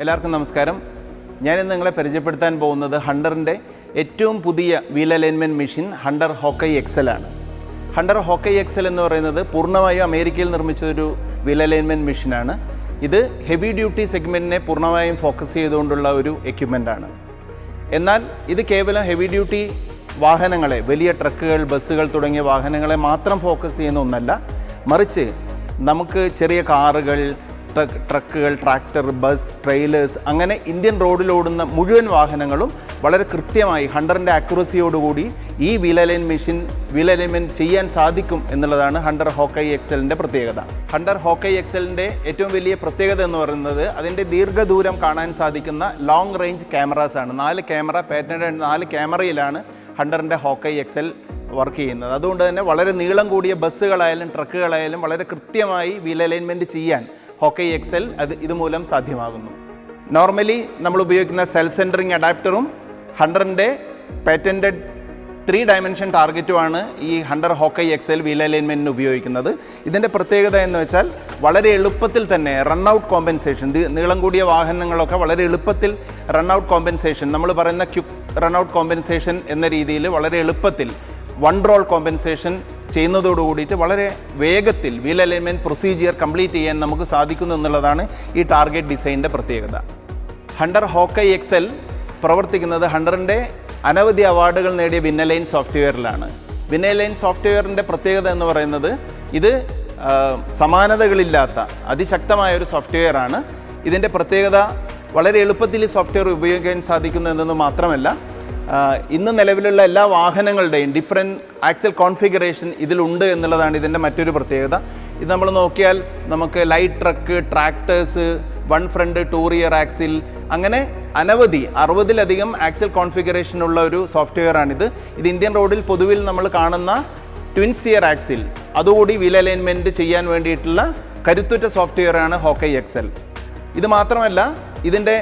എല്ലാവർക്കും നമസ്കാരം. ഞാനിന്ന് നിങ്ങളെ പരിചയപ്പെടുത്താൻ പോകുന്നത് ഹണ്ടറിൻ്റെ ഏറ്റവും പുതിയ wheel alignment machine Hunter Hawkeye Excel ആണ്. ഹണ്ടർ ഹോക്കൈ എക്സൽ എന്ന് പറയുന്നത് പൂർണ്ണമായും അമേരിക്കയിൽ നിർമ്മിച്ചൊരു വീൽ അലൈൻമെൻറ്റ് മെഷീനാണ്. ഇത് ഹെവി ഡ്യൂട്ടി സെഗ്മെൻറ്റിനെ പൂർണ്ണമായും ഫോക്കസ് ചെയ്തുകൊണ്ടുള്ള ഒരു എക്യുപ്മെൻ്റാണ്. എന്നാൽ ഇത് കേവലം ഹെവി ഡ്യൂട്ടി വാഹനങ്ങളെ, വലിയ ട്രക്കുകൾ, ബസ്സുകൾ തുടങ്ങിയ വാഹനങ്ങളെ മാത്രം ഫോക്കസ് ചെയ്യുന്ന ഒന്നല്ല, മറിച്ച് നമുക്ക് ചെറിയ കാറുകൾ, ട്രക്കുകൾ, ട്രാക്ടർ, ബസ്, ട്രെയിലേഴ്സ്, അങ്ങനെ ഇന്ത്യൻ റോഡിലോടുന്ന മുഴുവൻ വാഹനങ്ങളും വളരെ കൃത്യമായി ഹണ്ടറിൻ്റെ ആക്യുറസിയോടുകൂടി ഈ വീൽ അലൈൻമെൻറ്റ് ചെയ്യാൻ സാധിക്കും എന്നുള്ളതാണ് ഹണ്ടർ ഹോക്കൈ എക്സലിൻ്റെ പ്രത്യേകത. ഹണ്ടർ ഹോക്കൈ എക്സലിൻ്റെ ഏറ്റവും വലിയ പ്രത്യേകത എന്ന് പറയുന്നത് അതിൻ്റെ ദീർഘദൂരം കാണാൻ സാധിക്കുന്ന ലോങ് റേഞ്ച് ക്യാമറാസാണ്. 4 ക്യാമറയിലാണ് ഹണ്ടറിൻ്റെ ഹോക്കൈ എക്സൽ വർക്ക് ചെയ്യുന്നത്. അതുകൊണ്ട് തന്നെ വളരെ നീളം കൂടിയ ബസ്സുകളായാലും ട്രക്കുകളായാലും വളരെ കൃത്യമായി വീൽ അലൈൻമെൻറ്റ് ചെയ്യാൻ ഹോക്കൈ എക്സൽ ഇതുമൂലം സാധ്യമാകുന്നു. നോർമലി നമ്മൾ ഉപയോഗിക്കുന്ന സെൽഫ് സെൻറ്ററിങ് അഡാപ്റ്ററും ഹണ്ടറിൻ്റെ പാറ്റൻറ്റഡ് 3 ഡയമെൻഷൻ ടാർഗറ്റുമാണ് ഈ ഹണ്ടർ ഹോക്കൈ എക്സൽ വീൽ അലൈൻമെൻറ്റിന് ഉപയോഗിക്കുന്നത്. ഇതിൻ്റെ പ്രത്യേകത എന്ന് വെച്ചാൽ വളരെ എളുപ്പത്തിൽ തന്നെ റൺഔട്ട് കോമ്പൻസേഷൻ, നീളം കൂടിയ വാഹനങ്ങളൊക്കെ വളരെ എളുപ്പത്തിൽ റൺഔട്ട് കോമ്പൻസേഷൻ, നമ്മൾ പറയുന്ന ക്വിക്ക് റൺഔട്ട് കോമ്പൻസേഷൻ എന്ന രീതിയിൽ വളരെ എളുപ്പത്തിൽ വൺ റോൾ കോമ്പൻസേഷൻ ചെയ്യുന്നതോടുകൂടിയിട്ട് വളരെ വേഗത്തിൽ വീൽ അലൈൻമെൻറ്റ് പ്രൊസീജിയർ കംപ്ലീറ്റ് ചെയ്യാൻ നമുക്ക് സാധിക്കുന്നു എന്നുള്ളതാണ് ഈ ടാർഗറ്റ് ഡിസൈനിൻ്റെ പ്രത്യേകത. ഹണ്ടർ ഹോക്കൈ എക്സൽ പ്രവർത്തിക്കുന്നത് ഹണ്ടറിൻ്റെ അനവധി അവാർഡുകൾ നേടിയ വിന്നലൈൻ സോഫ്റ്റ്വെയറിലാണ്. വിന്നലൈൻ സോഫ്റ്റ്വെയറിൻ്റെ പ്രത്യേകത എന്ന് പറയുന്നത് ഇത് സമാനതകളില്ലാത്ത അതിശക്തമായൊരു സോഫ്റ്റ്വെയറാണ്. ഇതിൻ്റെ പ്രത്യേകത വളരെ എളുപ്പത്തിൽ ഈ സോഫ്റ്റ്വെയർ ഉപയോഗിക്കാൻ സാധിക്കുന്നു എന്നത് മാത്രമല്ല, ഇന്ന് നിലവിലുള്ള എല്ലാ വാഹനങ്ങളുടെയും ഡിഫറെൻറ്റ് ആക്സൽ കോൺഫിഗറേഷൻ ഇതിലുണ്ട് എന്നുള്ളതാണ് ഇതിൻ്റെ മറ്റൊരു പ്രത്യേകത. ഇത് നമ്മൾ നോക്കിയാൽ നമുക്ക് light truck, tractors, 1 front 2 rear axle, അങ്ങനെ അനവധി 60ലധികം ആക്സൽ കോൺഫിഗറേഷനുള്ള ഒരു സോഫ്റ്റ്വെയറാണിത്. ഇത് ഇന്ത്യൻ റോഡിൽ പൊതുവിൽ നമ്മൾ കാണുന്ന ട്വിൻസ് ഇയർ ആക്സിൽ അതുകൂടി വീൽ അലൈൻമെൻറ്റ് ചെയ്യാൻ വേണ്ടിയിട്ടുള്ള കരുത്തുറ്റ സോഫ്റ്റ്വെയറാണ് ഹോക്കൈ എക്സൽ. ഇത് മാത്രമല്ല, ഇതിൻ്റെ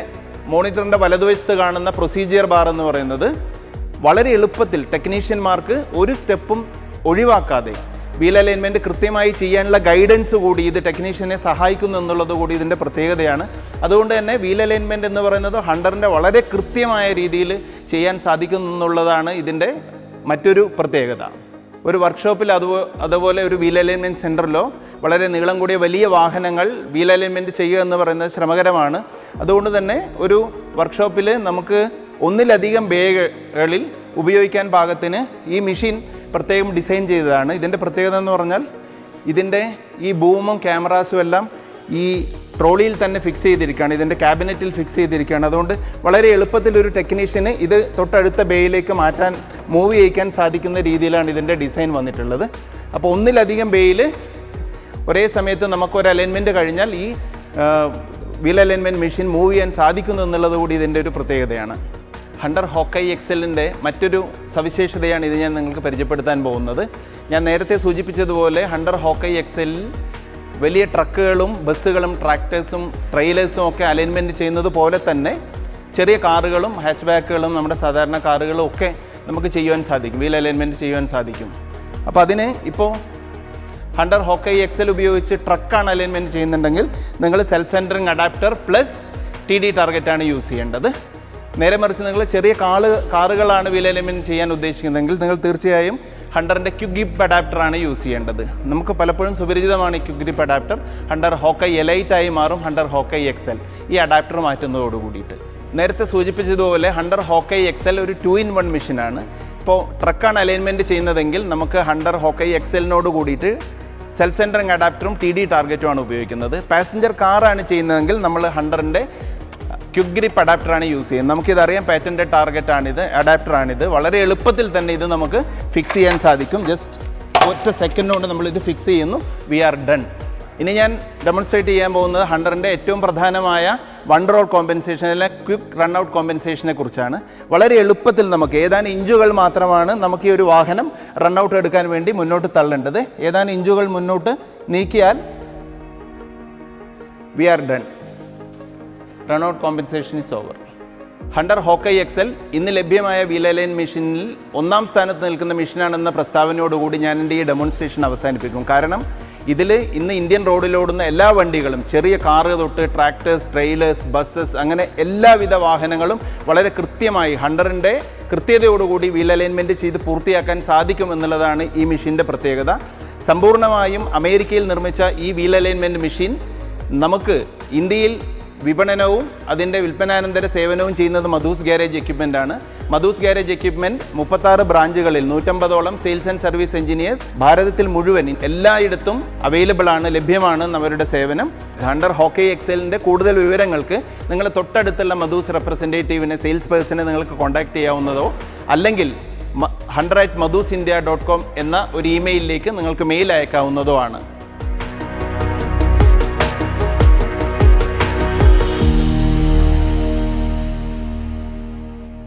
മോണിറ്ററിൻ്റെ വലതുവശത്ത് കാണുന്ന പ്രൊസീജിയർ ബാർ എന്ന് പറയുന്നത് വളരെ എളുപ്പത്തിൽ ടെക്നീഷ്യന്മാർക്ക് ഒരു സ്റ്റെപ്പും ഒഴിവാക്കാതെ വീൽ അലൈൻമെൻറ്റ് കൃത്യമായി ചെയ്യാനുള്ള ഗൈഡൻസ് കൂടി ഇത് ടെക്നീഷ്യനെ സഹായിക്കുന്നു എന്നുള്ളത് കൂടി ഇതിൻ്റെ പ്രത്യേകതയാണ്. അതുകൊണ്ട് തന്നെ വീൽ അലൈൻമെൻറ്റ് എന്ന് പറയുന്നത് ഹണ്ടറിൻ്റെ വളരെ കൃത്യമായ രീതിയിൽ ചെയ്യാൻ സാധിക്കുന്നു എന്നുള്ളതാണ് ഇതിൻ്റെ മറ്റൊരു പ്രത്യേകത. ഒരു വർക്ക്ഷോപ്പിൽ അതുപോലെ ഒരു വീൽ അലൈൻമെൻറ്റ് സെൻറ്ററിലോ വളരെ നീളം കൂടിയ വലിയ വാഹനങ്ങൾ വീൽ അലൈൻമെൻറ്റ് ചെയ്യുക എന്ന് പറയുന്നത് ശ്രമകരമാണ്. അതുകൊണ്ട് തന്നെ ഒരു വർക്ക്ഷോപ്പിൽ നമുക്ക് ഒന്നിലധികം ബേകളിൽ ഉപയോഗിക്കാൻ പാകത്തിന് ഈ മെഷീൻ പ്രത്യേകം ഡിസൈൻ ചെയ്തതാണ്. ഇതിൻ്റെ പ്രത്യേകത എന്ന് പറഞ്ഞാൽ ഇതിൻ്റെ ഈ ബൂമും ക്യാമറാസും എല്ലാം ഈ ട്രോളിയിൽ തന്നെ ഫിക്സ് ചെയ്തിരിക്കുകയാണ്, ഇതിൻ്റെ ക്യാബിനറ്റിൽ ഫിക്സ് ചെയ്തിരിക്കുകയാണ്. അതുകൊണ്ട് വളരെ എളുപ്പത്തിൽ ഒരു ടെക്നീഷ്യന് ഇത് തൊട്ടടുത്ത ബേയിലേക്ക് മൂവ് ചെയ്യിക്കാൻ സാധിക്കുന്ന രീതിയിലാണ് ഇതിൻ്റെ ഡിസൈൻ വന്നിട്ടുള്ളത്. അപ്പോൾ ഒന്നിലധികം ബേയിൽ ഒരേ സമയത്ത് നമുക്കൊരു അലൈൻമെൻറ്റ് കഴിഞ്ഞാൽ ഈ വീൽ അലൈൻമെൻറ്റ് മെഷീൻ മൂവ് ചെയ്യാൻ സാധിക്കുന്നു എന്നുള്ളത് കൂടി ഇതിൻ്റെ ഒരു പ്രത്യേകതയാണ്. ഹണ്ടർ ഹോക്കൈ എക്സലിൻ്റെ മറ്റൊരു സവിശേഷതയാണ് ഇത് ഞാൻ നിങ്ങൾക്ക് പരിചയപ്പെടുത്താൻ പോകുന്നത്. ഞാൻ നേരത്തെ സൂചിപ്പിച്ചതുപോലെ ഹണ്ടർ ഹോക്കൈ എക്സലിൽ വലിയ ട്രക്കുകളും ബസ്സുകളും ട്രാക്ടേഴ്സും ട്രെയിലേഴ്സും ഒക്കെ അലൈൻമെൻറ്റ് ചെയ്യുന്നത് പോലെ തന്നെ ചെറിയ കാറുകളും ഹാച്ച് ബാക്കുകളും നമ്മുടെ സാധാരണ കാറുകളും ഒക്കെ നമുക്ക് ചെയ്യുവാൻ സാധിക്കും, വീൽ അലൈൻമെൻറ്റ് ചെയ്യുവാൻ സാധിക്കും. അപ്പോൾ അതിന് ഇപ്പോൾ ഹണ്ടർ ഹോക്കൈ എക്സൽ ഉപയോഗിച്ച് ട്രക്കാണ് അലൈൻമെൻറ്റ് ചെയ്യുന്നുണ്ടെങ്കിൽ നിങ്ങൾ self centering adapter plus TD ടാർഗറ്റാണ് യൂസ് ചെയ്യേണ്ടത്. നേരെ മറിച്ച് നിങ്ങൾ ചെറിയ കാറുകളാണ് വീൽ അലൈൻമെൻറ്റ് ചെയ്യാൻ ഉദ്ദേശിക്കുന്നതെങ്കിൽ നിങ്ങൾ തീർച്ചയായും ഹണ്ടറിൻ്റെ ക്വിക്ക് ഗ്രിപ്പ് അഡാപ്റ്ററാണ് യൂസ് ചെയ്യേണ്ടത്. നമുക്ക് പലപ്പോഴും സുപരിചിതമാണ് ഈ quick grip adapter. Hunter Hawkeye എലൈറ്റായി മാറും ഹണ്ടർ ഹോക്കൈ എക്സൽ ഈ അഡാപ്റ്റർ മാറ്റുന്നതോട് കൂടിയിട്ട്. നേരത്തെ സൂചിപ്പിച്ചതുപോലെ ഹണ്ടർ ഹോക്കൈ എക്സൽ ഒരു 2-in-1 മെഷീനാണ്. ഇപ്പോൾ ട്രക്കാണ് അലൈൻമെൻറ്റ് ചെയ്യുന്നതെങ്കിൽ നമുക്ക് ഹണ്ടർ ഹോക്കൈ എക്സലിനോട് കൂടിയിട്ട് സെൽഫ് സെൻറ്ററിങ് അഡാപ്റ്ററും TD ടാർഗറ്റുമാണ് ഉപയോഗിക്കുന്നത്. പാസഞ്ചർ കാറാണ് ചെയ്യുന്നതെങ്കിൽ നമ്മൾ ഹണ്ടറിൻ്റെ ക്വിക്ക് ഗ്രിപ്പ് അഡാപ്റ്ററാണ് യൂസ് ചെയ്യുന്നത്. നമുക്കിതറിയാം, പാറ്റൻറ്റഡ് അഡാപ്റ്ററാണിത്. വളരെ എളുപ്പത്തിൽ തന്നെ ഇത് നമുക്ക് ഫിക്സ് ചെയ്യാൻ സാധിക്കും. ജസ്റ്റ് ഒറ്റ സെക്കൻഡ് കൊണ്ട് നമ്മളിത് ഫിക്സ് ചെയ്യുന്നു, വി ആർ ഡൺ. ഇനി ഞാൻ ഡെമോൺസ്ട്രേറ്റ് ചെയ്യാൻ പോകുന്നത് ഹണ്ടറിൻ്റെ ഏറ്റവും പ്രധാനമായ വൺ റോൾ കോമ്പൻസേഷൻ അല്ലെങ്കിൽ ക്വിക്ക് റൺഔട്ട് കോമ്പൻസേഷനെ കുറിച്ചാണ്. വളരെ എളുപ്പത്തിൽ നമുക്ക് ഏതാനും ഇഞ്ചുകൾ മാത്രമാണ് നമുക്ക് ഈ ഒരു വാഹനം റൺഔട്ട് എടുക്കാൻ വേണ്ടി മുന്നോട്ട് തള്ളേണ്ടത്. ഏതാനും ഇഞ്ചുകൾ മുന്നോട്ട് നീക്കിയാൽ we are done. Runout compensation is over. Hunter Hawkeye Excel ഇന്ന് ലഭ്യമായ വീൽ അലൈൻ മെഷീനിൽ 1ാം സ്ഥാനത്ത് നിൽക്കുന്ന മെഷീനാണെന്ന പ്രസ്താവനയോടുകൂടി ഞാൻ എൻ്റെ ഈ ഡെമോൺസ്ട്രേഷൻ അവസാനിപ്പിക്കും. കാരണം ഇതിൽ ഇന്ന് ഇന്ത്യൻ റോഡിലോടുന്ന എല്ലാ വണ്ടികളും, ചെറിയ കാറ് തൊട്ട് ട്രാക്ടേഴ്സ്, ട്രെയിലേഴ്സ്, ബസ്സസ്, അങ്ങനെ എല്ലാവിധ വാഹനങ്ങളും വളരെ കൃത്യമായി ഹണ്ടറിൻ്റെ കൃത്യതയോടുകൂടി വീൽ അലൈൻമെൻറ്റ് ചെയ്ത് പൂർത്തിയാക്കാൻ സാധിക്കും എന്നുള്ളതാണ് ഈ മെഷീൻ്റെ പ്രത്യേകത. സമ്പൂർണ്ണമായും അമേരിക്കയിൽ നിർമ്മിച്ച ഈ വീൽ അലൈൻമെൻറ്റ് മെഷീൻ നമുക്ക് ഇന്ത്യയിൽ വിപണനവും അതിൻ്റെ വിൽപ്പനാനന്തര സേവനവും ചെയ്യുന്നത് മധൂസ് ഗാരേജ് എക്യുപ്മെൻ്റ് ആണ്. മധൂസ് ഗാരേജ് എക്യുപ്മെൻറ്റ് 36 ബ്രാഞ്ചുകളിൽ 150ഓളം സെയിൽസ് ആൻഡ് സർവീസ് എഞ്ചിനീയേഴ്സ് ഭാരതത്തിൽ മുഴുവൻ എല്ലായിടത്തും അവൈലബിൾ ആണ്, ലഭ്യമാണ് അവരുടെ സേവനം. ഹണ്ടർ ഹോക്കി എക്സലിൻ്റെ കൂടുതൽ വിവരങ്ങൾക്ക് നിങ്ങൾ തൊട്ടടുത്തുള്ള മധൂസ് റെപ്രസെൻറ്റേറ്റീവിനെ, സെയിൽസ് പേഴ്സണെ നിങ്ങൾക്ക് കോൺടാക്ട് ചെയ്യാവുന്നതോ അല്ലെങ്കിൽ hunter@madhusindia.com എന്ന ഒരു ഇമെയിലിലേക്ക് നിങ്ങൾക്ക് മെയിൽ അയക്കാവുന്നതോ ആണ്.